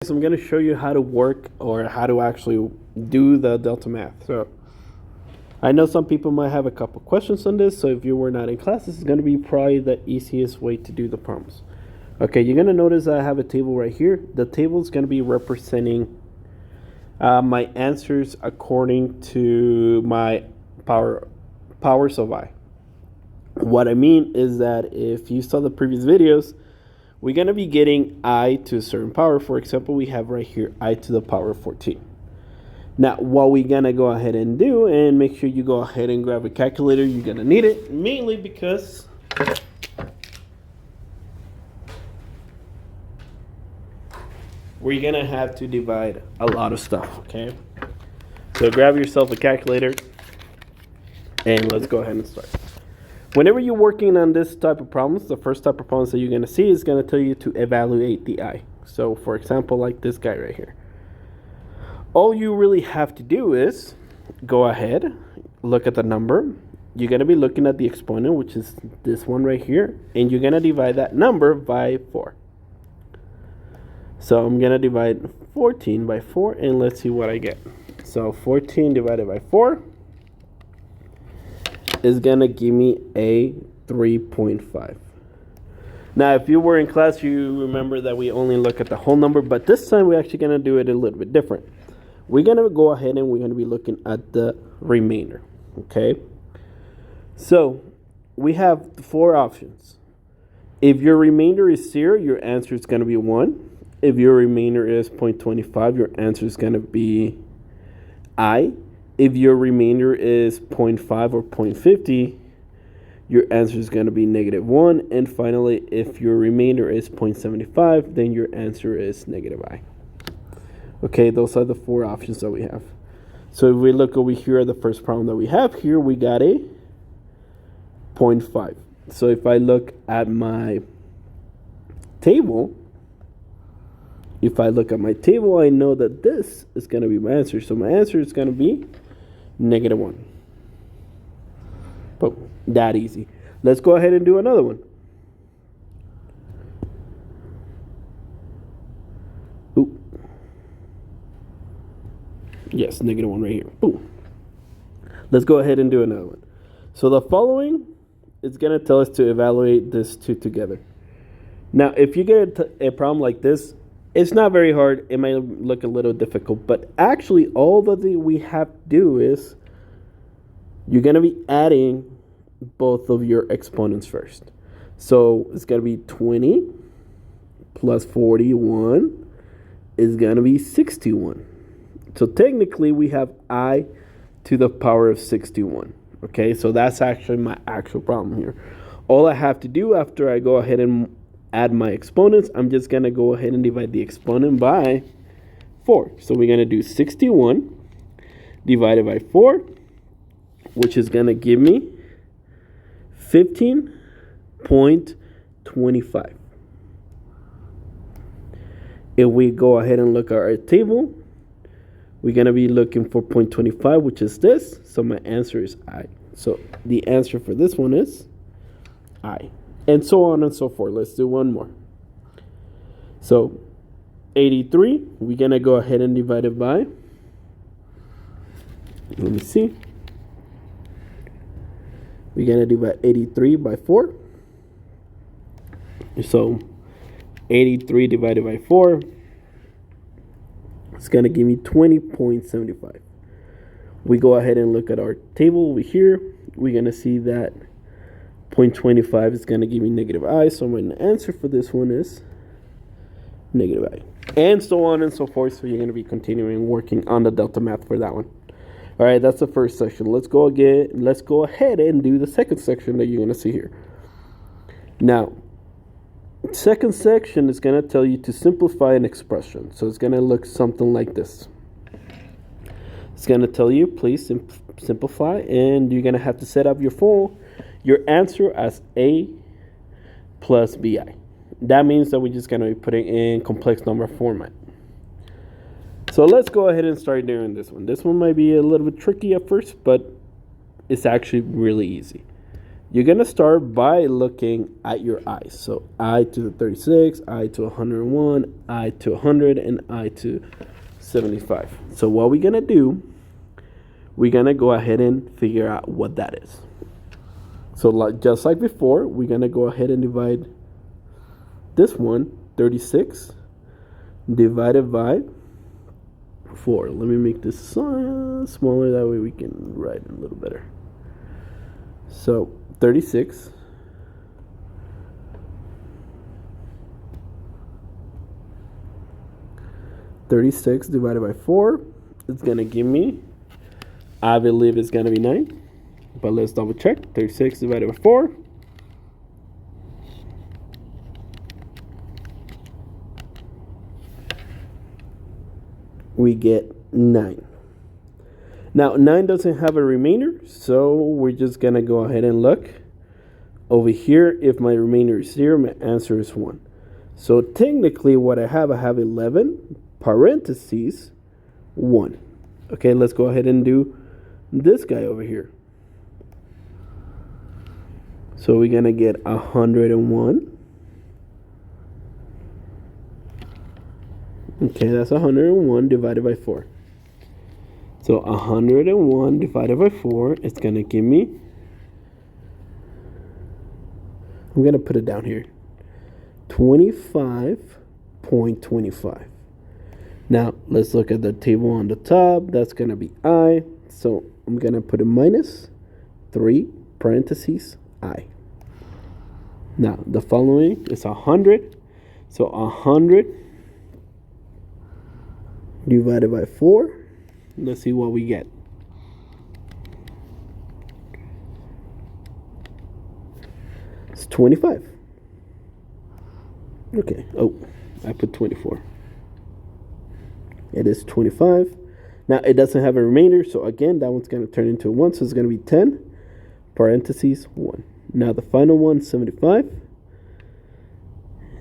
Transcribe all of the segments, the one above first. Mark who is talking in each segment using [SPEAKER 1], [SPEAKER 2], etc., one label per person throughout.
[SPEAKER 1] So I'm going to show you how to work or how to actually do the delta math. So I know some people might have a couple questions on this, so if you were not in class, this is going to be probably the easiest way to do the problems. Okay, you're going to notice I have a table right here. The table is going to be representing my answers according to my powers of I. What I mean is that if you saw the previous videos, we're going to be getting I to a certain power. For example, we have right here I to the power of 14. Now, what we're going to go ahead and do, and make sure you go ahead and grab a calculator, you're going to need it, mainly because we're going to have to divide a lot of stuff, okay? So grab yourself a calculator, and let's go ahead and start. Whenever you're working on this type of problems, the first type of problems that you're going to see is going to tell you to evaluate the I. So, for example, like this guy right here. All you really have to do is go ahead, look at the number. You're going to be looking at the exponent, which is this one right here, and you're going to divide that number by 4. So I'm going to divide 14 by 4, and let's see what I get. So 14 divided by 4 is going to give me a 3.5. Now, if you were in class, you remember that we only look at the whole number, but this time we're actually going to do it a little bit different. We're going to go ahead and we're going to be looking at the remainder, okay? So we have 4 options. If your remainder is 0, your answer is going to be 1. If your remainder is 0.25, your answer is going to be I. If your remainder is 0.5 or 0.50, your answer is going to be -1. And finally, if your remainder is 0.75, then your answer is -I. Okay, those are the 4 options that we have. So if we look over here at the first problem that we have here, we got a 0.5. So if I look at my table, I know that this is going to be my answer. So my answer is going to be -1. Boom. That easy. Let's go ahead and do another one. Ooh. Yes, -1 right here. Boom. Let's go ahead and do another one. So the following is going to tell us to evaluate this 2 together. Now, if you get a problem like this, it's not very hard. It might look a little difficult, but actually all that we have to do is you're going to be adding both of your exponents first. So it's going to be 20 plus 41 is going to be 61. So technically we have I to the power of 61. Okay, so that's actually my actual problem here. All I have to do after I go ahead and add my exponents, I'm just going to go ahead and divide the exponent by 4. So we're going to do 61 divided by 4, which is going to give me 15.25. If we go ahead and look at our table, we're going to be looking for 0.25, which is this. So my answer is I. So the answer for this one is I. And so on and so forth. Let's do one more. So 83, we're going to go ahead and divide it by, let me see. We're going to divide 83 by 4. So 83 divided by 4 is going to give me 20.75. We go ahead and look at our table over here. We're going to see that 0.25 is going to give me -I. So my answer for this one is -I. And so on and so forth. So you're going to be continuing working on the delta math for that one. All right, that's the first section. Let's go ahead and do the second section that you're going to see here. Now, second section is going to tell you to simplify an expression. So it's going to look something like this. It's going to tell you, please simplify, and you're going to have to set up your answer as A plus BI. That means that we're just going to be putting in complex number format. So let's go ahead and start doing this one. This one might be a little bit tricky at first, but it's actually really easy. You're going to start by looking at your i's. So I to the 36, I to 101, I to 100, and I to 75. So what we're going to do, we're going to go ahead and figure out what that is. So just like before, we're going to go ahead and divide this one, 36, divided by 4. Let me make this smaller, that way we can write it a little better. So 36 divided by 4 is going to give me, I believe it's going to be 9. But let's double check. 36 divided by 4. We get 9. Now, 9 doesn't have a remainder, so we're just going to go ahead and look. Over here, if my remainder is 0, my answer is 1. So technically what I have 11, parentheses, 1. Okay, let's go ahead and do this guy over here. So we're going to get 101. Okay, that's 101 divided by 4. So 101 divided by 4 is going to give me, I'm going to put it down here, 25.25. Now, let's look at the table on the top. That's going to be I. So I'm going to put a minus 3 parentheses I. Now, the following is 100. So 100 divided by 4. Let's see what we get. It's 25. Okay. Oh, I put 24. It is 25. Now, it doesn't have a remainder. So, again, that one's going to turn into a 1. So, it's going to be 10 parentheses 1. Now, the final one, 75.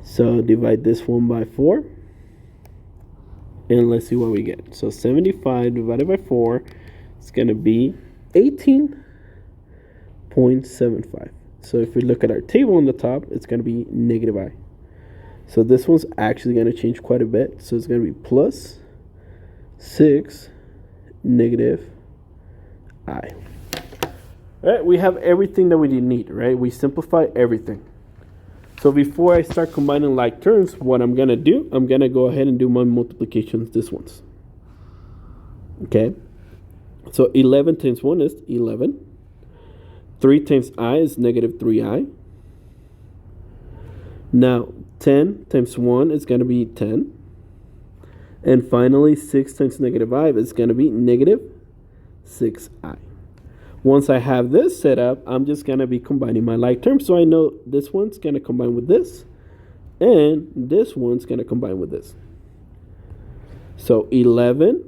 [SPEAKER 1] So, divide this one by 4. And let's see what we get. So 75 divided by 4 is going to be 18.75. So if we look at our table on the top, it's going to be negative I. So this one's actually going to change quite a bit. So it's going to be plus 6 negative I. All right, we have everything that we need, right? We simplify everything. So before I start combining like terms, what I'm going to do, I'm going to go ahead and do my multiplications, this one's. Okay. So 11 times 1 is 11. 3 times I is negative 3I. Now, 10 times 1 is going to be 10. And finally, 6 times negative I is going to be negative 6I. Once I have this set up, I'm just going to be combining my like terms. So I know this one's going to combine with this. And this one's going to combine with this. So 11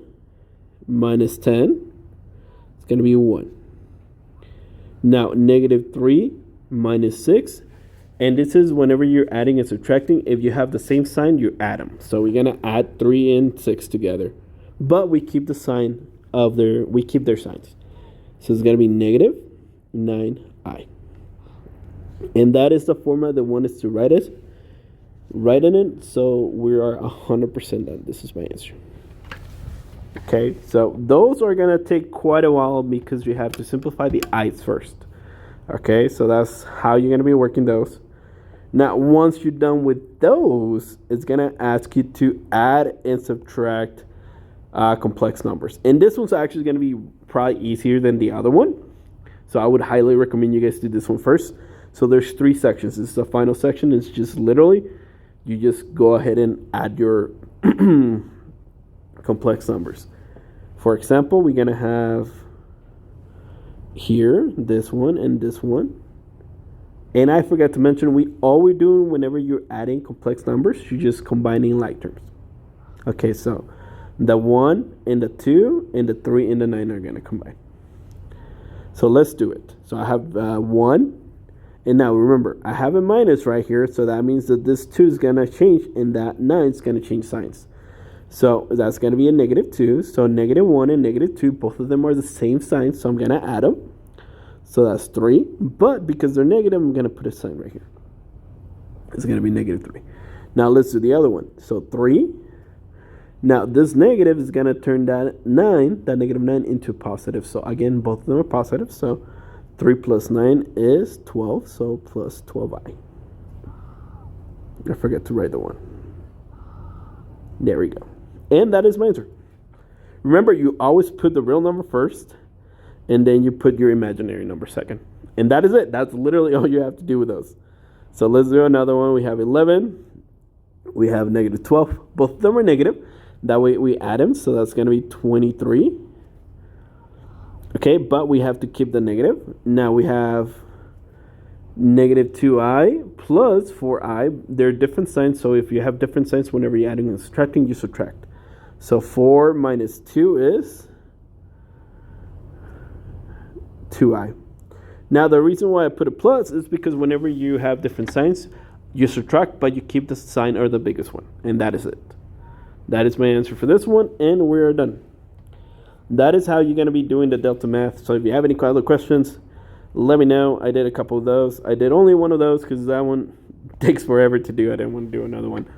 [SPEAKER 1] minus 10 is going to be 1. Now, negative 3 minus 6. And this is whenever you're adding and subtracting. If you have the same sign, you add them. So we're going to add 3 and 6 together. But we keep the sign of we keep their signs. So it's going to be negative 9I. And that is the format that one is to write it. Write in it. So we are 100% done. This is my answer. Okay, so those are going to take quite a while because you have to simplify the i's first. Okay, so that's how you're going to be working those. Now, once you're done with those, it's going to ask you to add and subtract complex numbers. And this one's actually going to be probably easier than the other one. So I would highly recommend you guys do this one first. So there's 3 sections. This is the final section. It's just literally, you just go ahead and add your complex numbers. For example, we're going to have here, this one and this one. And I forgot to mention, all we're doing whenever you're adding complex numbers, you're just combining like terms. Okay, so the 1 and the 2 and the 3 and the 9 are going to combine. So let's do it. So I have 1. And now remember, I have a minus right here. So that means that this 2 is going to change and that 9 is going to change signs. So that's going to be a negative 2. So negative 1 and negative 2, both of them are the same sign. So I'm going to add them. So that's 3. But because they're negative, I'm going to put a sign right here. It's going to be negative 3. Now let's do the other one. So 3. Now this negative is going to turn that negative 9 into positive. So again, both of them are positive. So 3 plus 9 is 12. So plus 12i. I forgot to write the 1. There we go. And that is my answer. Remember, you always put the real number first, and then you put your imaginary number second. And that is it. That's literally all you have to do with those. So let's do another one. We have 11. We have negative 12. Both of them are negative. That way we add them. So that's going to be 23. Okay, but we have to keep the negative. Now we have negative 2i plus 4i. They're different signs. So if you have different signs, whenever you're adding and subtracting, you subtract. So 4 minus 2 is 2i. Now the reason why I put a plus is because whenever you have different signs, you subtract, but you keep the sign or the biggest one. And that is it. That is my answer for this one, and we're done. That is how you're going to be doing the Delta math. So if you have any other questions, let me know. I did a couple of those. I did only one of those because that one takes forever to do. I didn't want to do another one.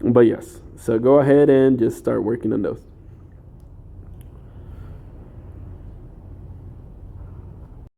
[SPEAKER 1] But yes, so go ahead and just start working on those.